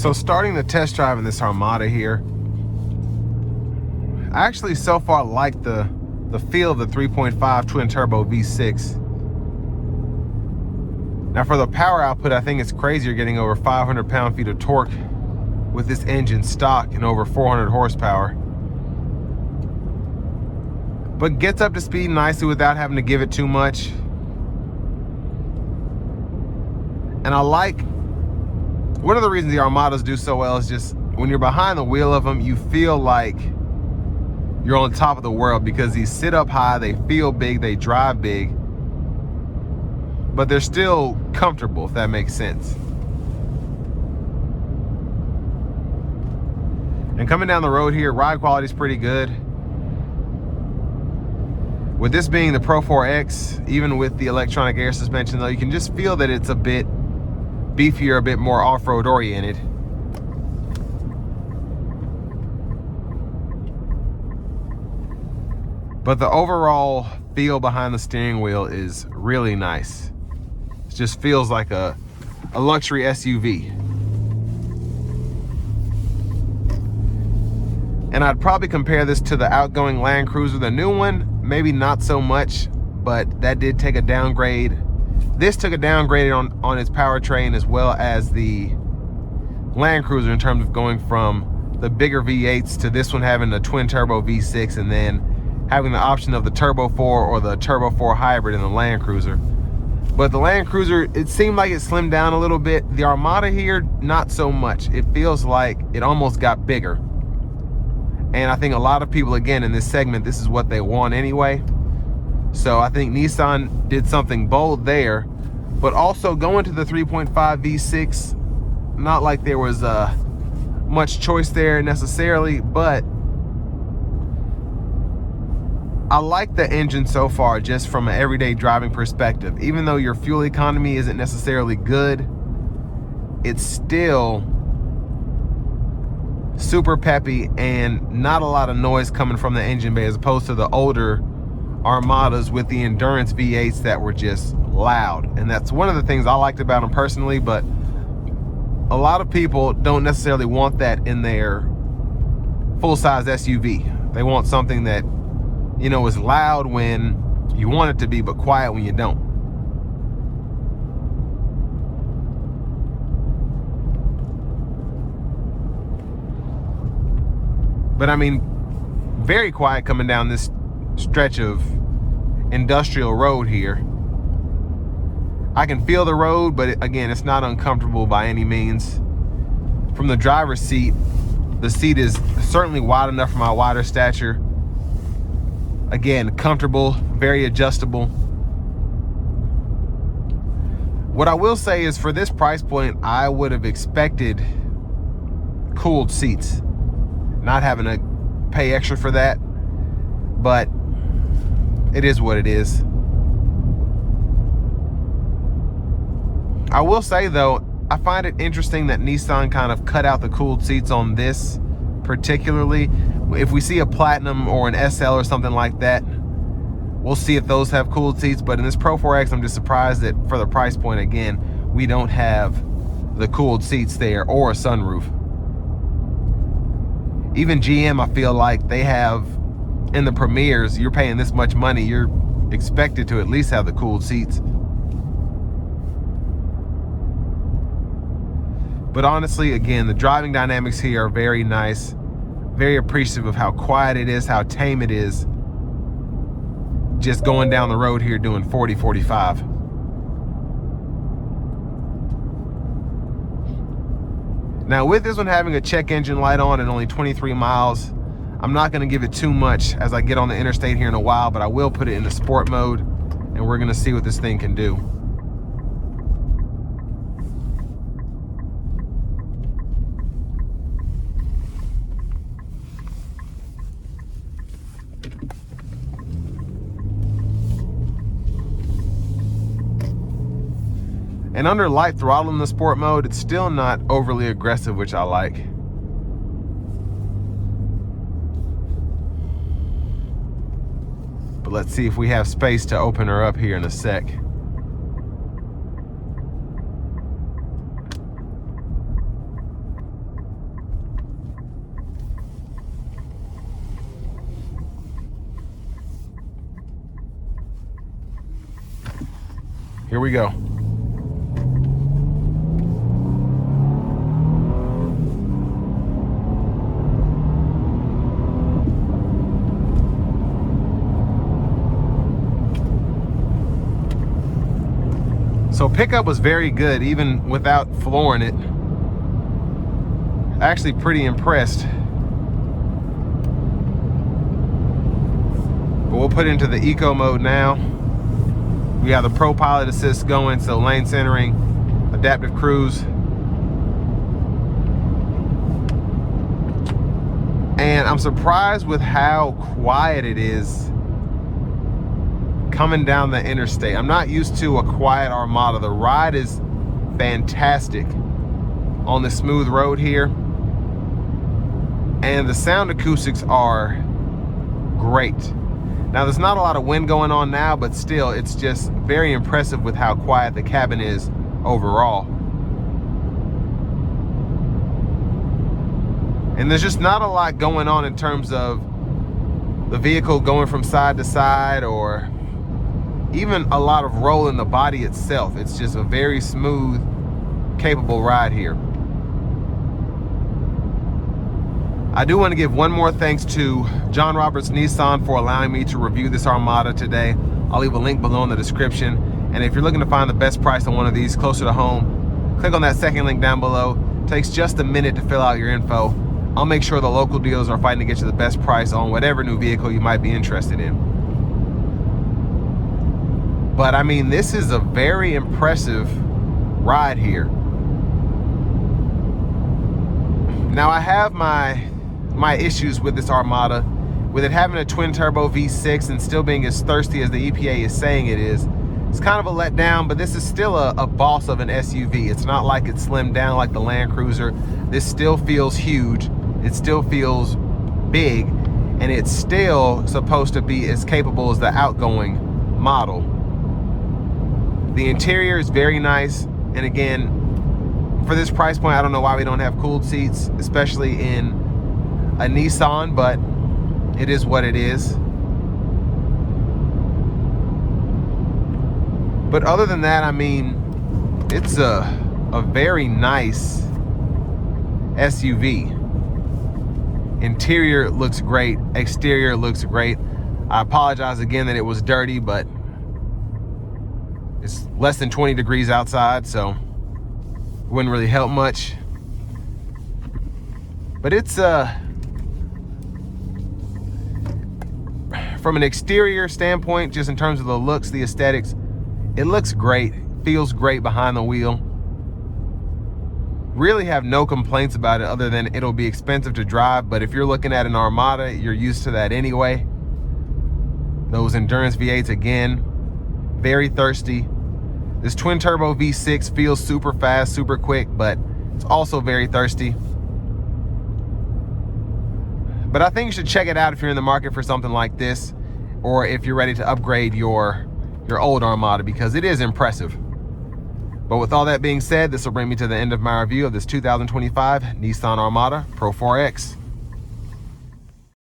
So starting the test drive in this Armada here, I actually so far like the feel of the 3.5 twin turbo V6. Now for the power output, I think it's crazy you're getting over 500 pound-feet of torque with this engine stock and over 400 horsepower. But gets up to speed nicely without having to give it too much. And I like, one of the reasons the Armadas do so well is just when you're behind the wheel of them, you feel like you're on top of the world because these sit up high, they feel big, they drive big, but they're still comfortable, if that makes sense. And coming down the road here, ride quality is pretty good. With this being the PRO-4X, even with the electronic air suspension though, you can just feel that it's a bit beefier, a bit more off-road oriented. But the overall feel behind the steering wheel is really nice. It just feels like a luxury SUV. And I'd probably compare this to the outgoing Land Cruiser. The new one, maybe not so much, but that did take a downgrade. This took a downgrade on its powertrain as well as the Land Cruiser in terms of going from the bigger V8s to this one having a twin turbo V6 and then having the option of the Turbo 4 or the Turbo 4 hybrid in the Land Cruiser. But the Land Cruiser, it seemed like it slimmed down a little bit. The Armada here, not so much. It feels like it almost got bigger. And I think a lot of people, again, in this segment, this is what they want anyway. So I think Nissan did something bold there, but also going to the 3.5 V6, not like there was much choice there necessarily, but I like the engine so far just from an everyday driving perspective. Even though your fuel economy isn't necessarily good, it's still super peppy and not a lot of noise coming from the engine bay as opposed to the older Armadas with the Endurance V8s that were just loud. And that's one of the things I liked about them personally, but a lot of people don't necessarily want that in their full-size SUV. They want something that, you know, is loud when you want it to be, but quiet when you don't. But I mean, very quiet coming down this stretch of industrial road here. I can feel the road, but again, it's not uncomfortable by any means. From the driver's seat, the seat is certainly wide enough for my wider stature. Again, comfortable, very adjustable. What I will say is for this price point, I would have expected cooled seats. Not having to pay extra for that, but it is what it is. I will say though, I find it interesting that Nissan kind of cut out the cooled seats on this particularly. If we see a Platinum or an SL or something like that, we'll see if those have cooled seats. But in this Pro-4X, I'm just surprised that for the price point, again, we don't have the cooled seats there or a sunroof. Even GM, I feel like they have, in the Premiers, you're paying this much money, you're expected to at least have the cooled seats. But honestly, again, the driving dynamics here are very nice. Very appreciative of how quiet it is, how tame it is. Just going down the road here doing 40, 45. Now with this one having a check engine light on and only 23 miles, I'm not gonna give it too much as I get on the interstate here in a while, but I will put it in the sport mode and we're gonna see what this thing can do. And under light throttle in the sport mode, it's still not overly aggressive, which I like. But let's see if we have space to open her up here in a sec. Here we go. So pickup was very good, even without flooring it. Actually pretty impressed. But we'll put it into the eco mode now. We have the Pro Pilot Assist going, so lane centering, adaptive cruise. And I'm surprised with how quiet it is coming down the interstate. I'm not used to a quiet Armada. The ride is fantastic on the smooth road here. And the sound acoustics are great. Now there's not a lot of wind going on now, but still it's just very impressive with how quiet the cabin is overall. And there's just not a lot going on in terms of the vehicle going from side to side or even a lot of roll in the body itself. It's just a very smooth, capable ride here. I do want to give one more thanks to John Roberts Nissan for allowing me to review this Armada today. I'll leave a link below in the description. And if you're looking to find the best price on one of these closer to home, click on that second link down below. It takes just a minute to fill out your info. I'll make sure the local dealers are fighting to get you the best price on whatever new vehicle you might be interested in. But I mean, this is a very impressive ride here. Now I have my issues with this Armada, with it having a twin turbo V6 and still being as thirsty as the EPA is saying it is. It's kind of a letdown, but this is still a boss of an SUV. It's not like it's slimmed down like the Land Cruiser. This still feels huge. It still feels big, and it's still supposed to be as capable as the outgoing model. The interior is very nice, and again, for this price point, I don't know why we don't have cooled seats, especially in a Nissan, but it is what it is. But other than that, I mean, it's a very nice SUV. Interior looks great, exterior looks great. I apologize again that it was dirty, but it's less than 20 degrees outside, so wouldn't really help much. But it's from an exterior standpoint, just in terms of the looks, the aesthetics, it looks great, feels great behind the wheel. Really have no complaints about it other than it'll be expensive to drive, but if you're looking at an Armada, you're used to that anyway. Those endurance V8s, again, very thirsty. This twin turbo V6 feels super fast, super quick, but it's also very thirsty. But I think you should check it out if you're in the market for something like this, or if you're ready to upgrade your old Armada, because it is impressive. But with all that being said, this will bring me to the end of my review of this 2025 Nissan Armada Pro 4X.